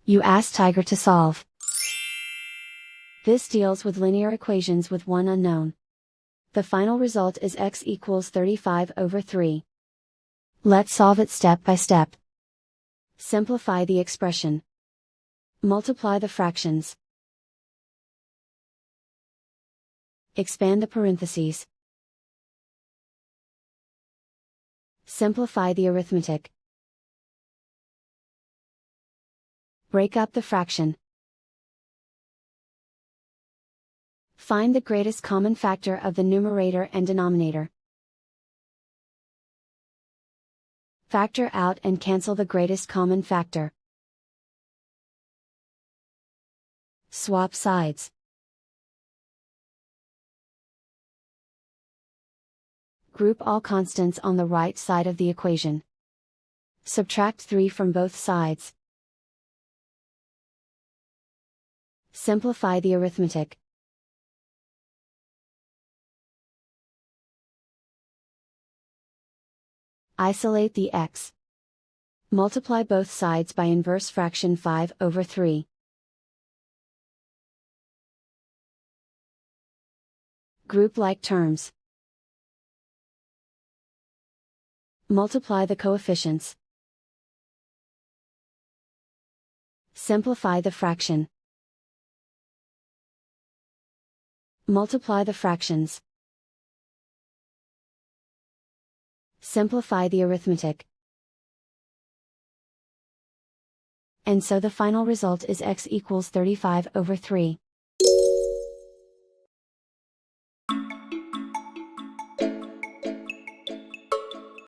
You ask Tiger to solve. This deals with linear equations with one unknown. The final result is x equals 35/3. Let's solve it step by step. Simplify the expression. Multiply the fractions. Expand the parentheses. Simplify the arithmetic. Break up the fraction. Find the greatest common factor of the numerator and denominator. Factor out and cancel the greatest common factor. Swap sides. Group all constants on the right side of the equation. Subtract 3 from both sides. Simplify the arithmetic. Isolate the x. Multiply both sides by inverse fraction 5/3. Group like terms. Multiply the coefficients. Simplify the fraction. Multiply the fractions. Simplify the arithmetic. And so the final result is x equals 35/3.